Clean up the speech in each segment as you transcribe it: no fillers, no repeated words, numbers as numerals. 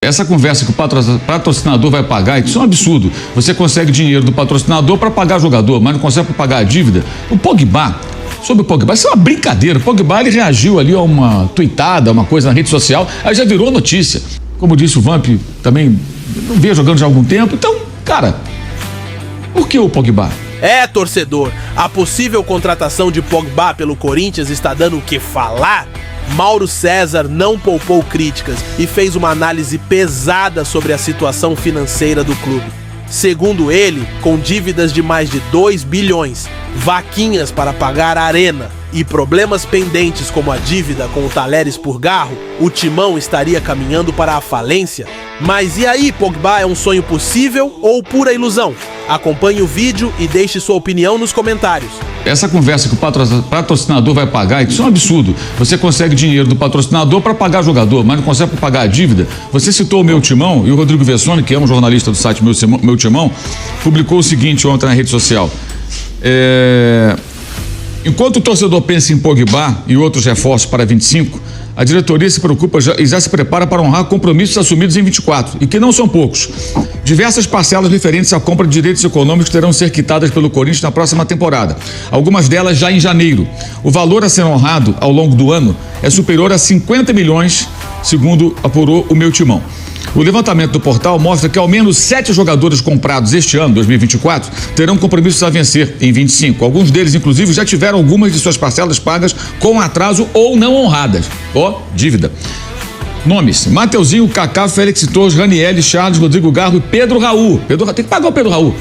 Essa conversa que o patrocinador vai pagar, isso é um absurdo. Você consegue dinheiro do patrocinador para pagar jogador, mas não consegue para pagar a dívida. O Pogba, sobre o Pogba, isso é uma brincadeira. O Pogba, ele reagiu ali a uma tuitada, uma coisa na rede social, aí já virou notícia. Como disse o Vamp, também não veio jogando já há algum tempo. Então, cara, por que o Pogba? Torcedor, a possível contratação de Pogba pelo Corinthians está dando o que falar? Mauro César não poupou críticas e fez uma análise pesada sobre a situação financeira do clube. Segundo ele, com dívidas de mais de 2 bilhões, vaquinhas para pagar a arena e problemas pendentes como a dívida com o Talheres por Garro, o Timão estaria caminhando para a falência. Mas e aí, Pogba é um sonho possível ou pura ilusão? Acompanhe o vídeo e deixe sua opinião nos comentários. Essa conversa que o patrocinador vai pagar, isso é um absurdo. Você consegue dinheiro do patrocinador para pagar jogador, mas não consegue para pagar a dívida. Você citou o Meu Timão e o Rodrigo Vessone, que é um jornalista do site Meu Timão, publicou o seguinte ontem na rede social. Enquanto o torcedor pensa em Pogba e outros reforços para 25, a diretoria se preocupa e já se prepara para honrar compromissos assumidos em 24, e que não são poucos. Diversas parcelas referentes à compra de direitos econômicos terão ser quitadas pelo Corinthians na próxima temporada, algumas delas já em janeiro. O valor a ser honrado ao longo do ano é superior a 50 milhões, segundo apurou o Meu Timão. O levantamento do portal mostra que ao menos 7 jogadores comprados este ano, 2024, terão compromissos a vencer em 25. Alguns deles, inclusive, já tiveram algumas de suas parcelas pagas com atraso ou não honradas. Dívida. Nomes: Mateuzinho, Kaká, Félix Torres, Raniel, Charles, Rodrigo Garro e Pedro Raul. Tem que pagar o Pedro Raul.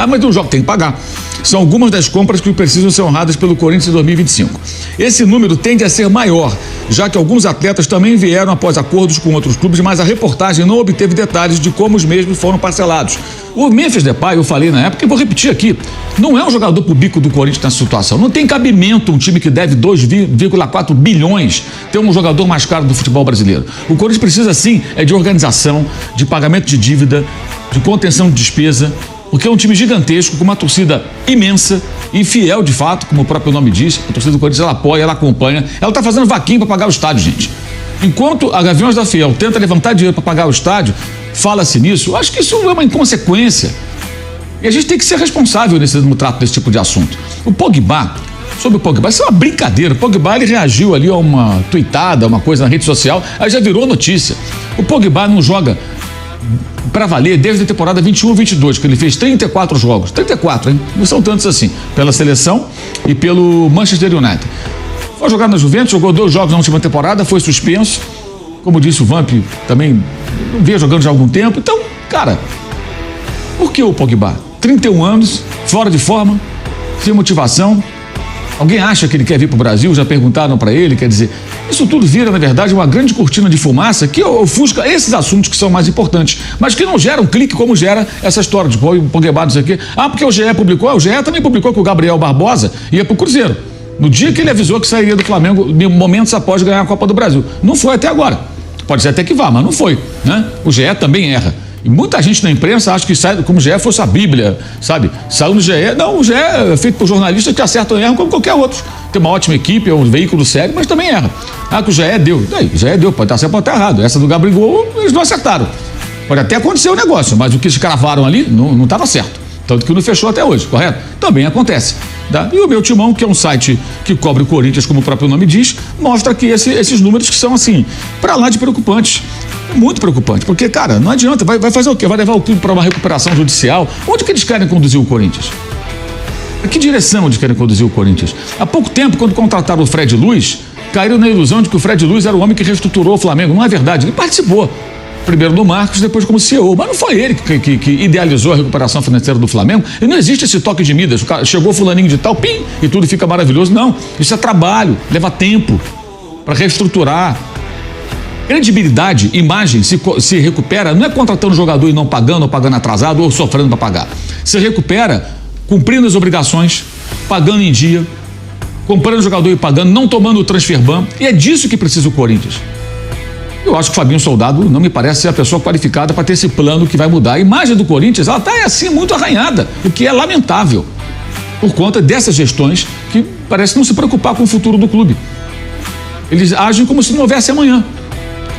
Mas não joga, tem que pagar. São algumas das compras que precisam ser honradas pelo Corinthians em 2025. Esse número tende a ser maior, já que alguns atletas também vieram após acordos com outros clubes, mas a reportagem não obteve detalhes de como os mesmos foram parcelados. O Memphis Depay, eu falei na época e vou repetir aqui, não é um jogador pro bico do Corinthians nessa situação. Não tem cabimento um time que deve 2,4 bilhões ter um jogador mais caro do futebol brasileiro. O Corinthians precisa sim de organização, de pagamento de dívida, de contenção de despesa, porque é um time gigantesco, com uma torcida imensa, infiel de fato, como o próprio nome diz. A torcida do Corinthians, ela apoia, ela acompanha, ela tá fazendo vaquinha para pagar o estádio, gente. Enquanto a Gaviões da Fiel tenta levantar dinheiro para pagar o estádio, fala-se nisso, eu acho que isso é uma inconsequência. E a gente tem que ser responsável no trato desse tipo de assunto. O Pogba, sobre o Pogba, isso é uma brincadeira. O Pogba, ele reagiu ali a uma tuitada, uma coisa na rede social, aí já virou notícia. O Pogba não joga para valer desde a temporada 21-22, que ele fez 34 jogos. 34, hein? Não são tantos assim. Pela seleção e pelo Manchester United. Foi jogar na Juventus, jogou 2 jogos na última temporada, foi suspenso. Como disse o Vamp, também não veio jogando já há algum tempo. Então, cara, por que o Pogba? 31 anos, fora de forma, sem motivação. Alguém acha que ele quer vir para o Brasil? Já perguntaram para ele, quer dizer, isso tudo vira, na verdade, uma grande cortina de fumaça que ofusca esses assuntos que são mais importantes, mas que não geram clique como gera essa história de Pogba, não sei o quê. Porque o GE publicou, o GE também publicou que o Gabriel Barbosa ia para o Cruzeiro. No dia que ele avisou que sairia do Flamengo, momentos após ganhar a Copa do Brasil. Não foi até agora. Pode ser até que vá, mas não foi, né? O GE também erra. E muita gente na imprensa acha que sai como o GE fosse a Bíblia, sabe? Saiu no GE. Não, o GE é feito por jornalistas que acertam e erram como qualquer outro. Tem uma ótima equipe, é um veículo sério, mas também erra. Que o GE deu. O GE deu, pode estar certo, pode estar errado. Essa do Gabigol, eles não acertaram. Pode até acontecer o negócio, mas o que eles cravaram ali não estava certo. Tanto que não fechou até hoje, correto? Também acontece. Tá? E o Meu Timão, que é um site que cobre o Corinthians, como o próprio nome diz, mostra aqui esses números que são, assim, pra lá de preocupantes. É muito preocupante, porque, cara, não adianta, vai fazer o quê? Vai levar o clube para uma recuperação judicial? Onde que eles querem conduzir o Corinthians? A que direção eles querem conduzir o Corinthians? Há pouco tempo, quando contrataram o Fred Luiz, caíram na ilusão de que o Fred Luiz era o homem que reestruturou o Flamengo. Não é verdade, ele participou. Primeiro no Marcos, depois como CEO. Mas não foi ele que idealizou a recuperação financeira do Flamengo. E não existe esse toque de Midas. O cara, chegou fulaninho de tal, pim, e tudo fica maravilhoso. Não, isso é trabalho, leva tempo para reestruturar. Credibilidade, imagem se recupera, não é contratando jogador e não pagando, ou pagando atrasado, ou sofrendo para pagar. Se recupera cumprindo as obrigações, pagando em dia, comprando jogador e pagando, não tomando o transfer ban. E é disso que precisa o Corinthians. Eu acho que o Fabinho Soldado não me parece ser a pessoa qualificada para ter esse plano que vai mudar. A imagem do Corinthians, ela está assim muito arranhada, o que é lamentável, por conta dessas gestões que parece não se preocupar com o futuro do clube. Eles agem como se não houvesse amanhã.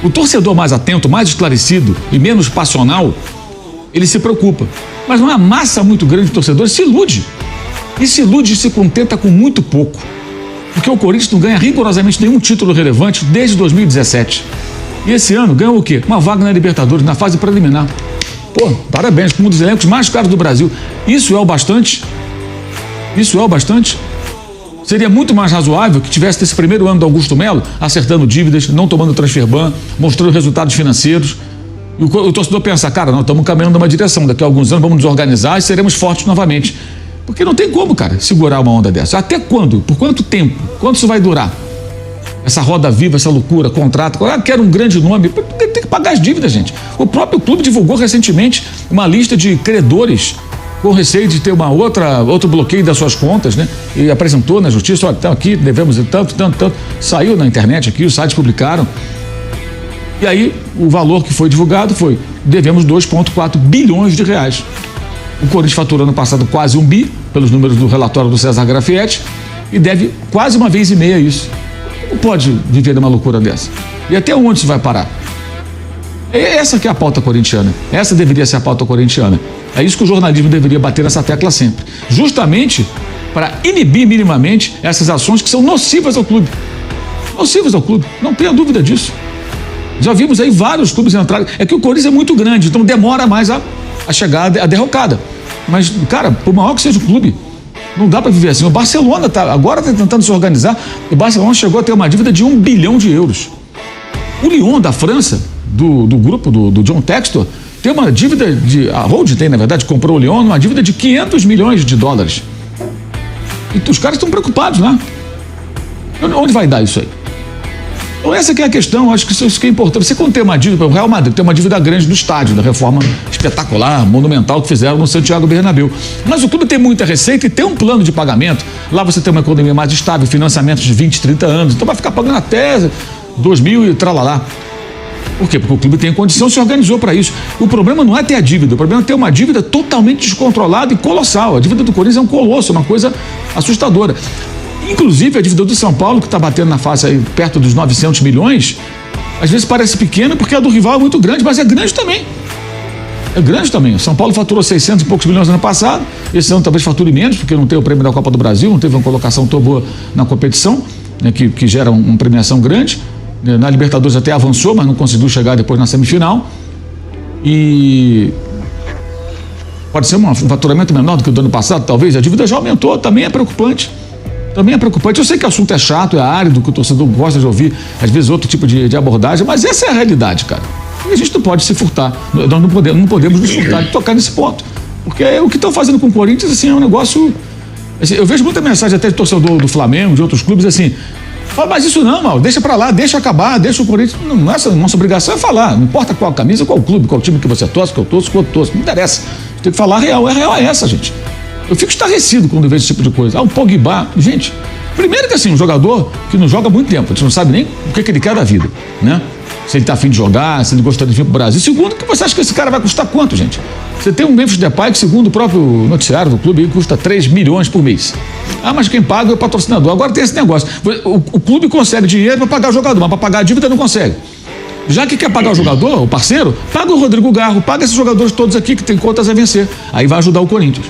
O torcedor mais atento, mais esclarecido e menos passional, ele se preocupa. Mas uma massa muito grande de torcedores se ilude. E se ilude e se contenta com muito pouco. Porque o Corinthians não ganha rigorosamente nenhum título relevante desde 2017. E esse ano ganhou o quê? Uma vaga na Libertadores, na fase preliminar. Pô, parabéns, com um dos elencos mais caros do Brasil. Isso é o bastante? Isso é o bastante? Seria muito mais razoável que tivesse esse primeiro ano do Augusto Melo acertando dívidas, não tomando transfer ban, mostrando resultados financeiros. E o torcedor pensa, cara, nós estamos caminhando numa direção, daqui a alguns anos vamos nos organizar e seremos fortes novamente. Porque não tem como, cara, segurar uma onda dessa. Até quando? Por quanto tempo? Quanto isso vai durar? Essa roda viva, essa loucura, contrato. Quero um grande nome. Tem que pagar as dívidas, gente. O próprio clube divulgou recentemente uma lista de credores com receio de ter outro bloqueio das suas contas, né? E apresentou na justiça, olha, então aqui devemos tanto. Saiu na internet aqui, os sites publicaram. E aí, o valor que foi divulgado foi, devemos 2,4 bilhões de reais. O Corinthians faturou ano passado quase 1 bi, pelos números do relatório do César Grafietti, e deve quase 1,5 vezes isso. Como pode viver de uma loucura dessa? E até onde isso vai parar? Essa que é a pauta corintiana. Essa deveria ser a pauta corintiana. É isso que o jornalismo deveria bater nessa tecla sempre. Justamente para inibir minimamente essas ações que são nocivas ao clube. Nocivas ao clube, não tenha dúvida disso. Já vimos aí vários clubes entrarem. É que o Corinthians é muito grande, então demora mais a chegar a derrocada. Mas, cara, por maior que seja o clube, não dá para viver assim. O Barcelona agora está tentando se organizar. O Barcelona chegou a ter uma dívida de 1 bilhão de euros. O Lyon da França, do grupo do John Textor, tem uma dívida a Holding tem, na verdade, comprou o Lyon, uma dívida de 500 milhões de dólares. E os caras estão preocupados, né? Onde vai dar isso aí? Então essa que é a questão, acho que isso que é importante. Você quando tem uma dívida, o Real Madrid tem uma dívida grande do estádio, da reforma espetacular, monumental que fizeram no Santiago Bernabéu. Mas o clube tem muita receita e tem um plano de pagamento. Lá você tem uma economia mais estável, financiamentos de 20, 30 anos, então vai ficar pagando até 2000 e tralalá. Por quê? Porque o clube tem condição, se organizou para isso. O problema não é ter a dívida, o problema é ter uma dívida totalmente descontrolada e colossal. A dívida do Corinthians é um colosso, uma coisa assustadora. Inclusive, a dívida do São Paulo, que está batendo na face aí perto dos 900 milhões, às vezes parece pequena porque a do rival é muito grande, mas é grande também. É grande também. O São Paulo faturou 600 e poucos milhões no ano passado, esse ano talvez fature menos, porque não tem o prêmio da Copa do Brasil, não teve uma colocação tão boa na competição, né, que gera uma premiação grande. Na Libertadores até avançou, mas não conseguiu chegar depois na semifinal. E pode ser um faturamento menor do que o do ano passado, talvez. A dívida já aumentou, também é preocupante. Também é preocupante. Eu sei que o assunto é chato, é árido, que o torcedor gosta de ouvir, às vezes, outro tipo de abordagem, mas essa é a realidade, cara. E a gente não pode se furtar. Nós não podemos nos furtar de tocar nesse ponto. Porque o que estão fazendo com o Corinthians, assim, é um negócio... Assim, eu vejo muita mensagem até de torcedor do Flamengo, de outros clubes, assim... Fala, mas isso não, mal, deixa pra lá, deixa acabar, deixa o Corinthians... Não, nossa obrigação é falar. Não importa qual camisa, qual clube, qual time que você torce, que eu torço, que eu torço. Não interessa. Tem que falar a real. A real é essa, gente. Eu fico estarrecido quando vejo esse tipo de coisa. O Pogba, gente, primeiro que assim, um jogador que não joga há muito tempo, a gente não sabe nem o que ele quer da vida, né? Se ele tá afim de jogar, se ele gostaria de vir pro Brasil. Segundo, que você acha que esse cara vai custar quanto, gente? Você tem um Memphis Depay que, segundo o próprio noticiário do clube, custa 3 milhões por mês. Ah, mas quem paga é o patrocinador. Agora tem esse negócio. O clube consegue dinheiro para pagar o jogador, mas para pagar a dívida não consegue. Já que quer pagar o jogador, o parceiro, paga o Rodrigo Garro, paga esses jogadores todos aqui que tem contas a vencer. Aí vai ajudar o Corinthians.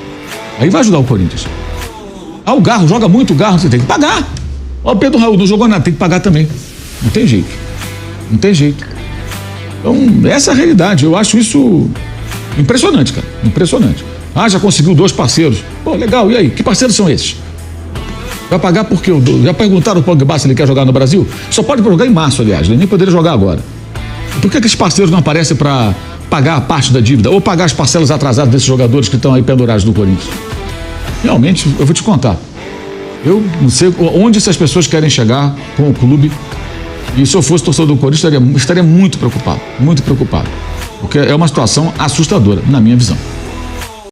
Ah, o Garro, joga muito o Garro, você tem que pagar. Ó, o Pedro Raul não jogou nada, tem que pagar também. Não tem jeito. Então, essa é a realidade. Eu acho isso impressionante, cara. Impressionante. Ah, já conseguiu 2 parceiros. Pô, legal, e aí? Que parceiros são esses? Vai pagar porque já perguntaram ao Pogba se ele quer jogar no Brasil? Só pode jogar em março, aliás, ele nem poderia jogar agora. Por que esses parceiros não aparecem para pagar a parte da dívida ou pagar as parcelas atrasadas desses jogadores que estão aí pendurados no Corinthians? Realmente, eu vou te contar. Eu não sei onde essas pessoas querem chegar com o clube. E se eu fosse torcedor do Corinthians, estaria muito preocupado. Porque é uma situação assustadora, na minha visão.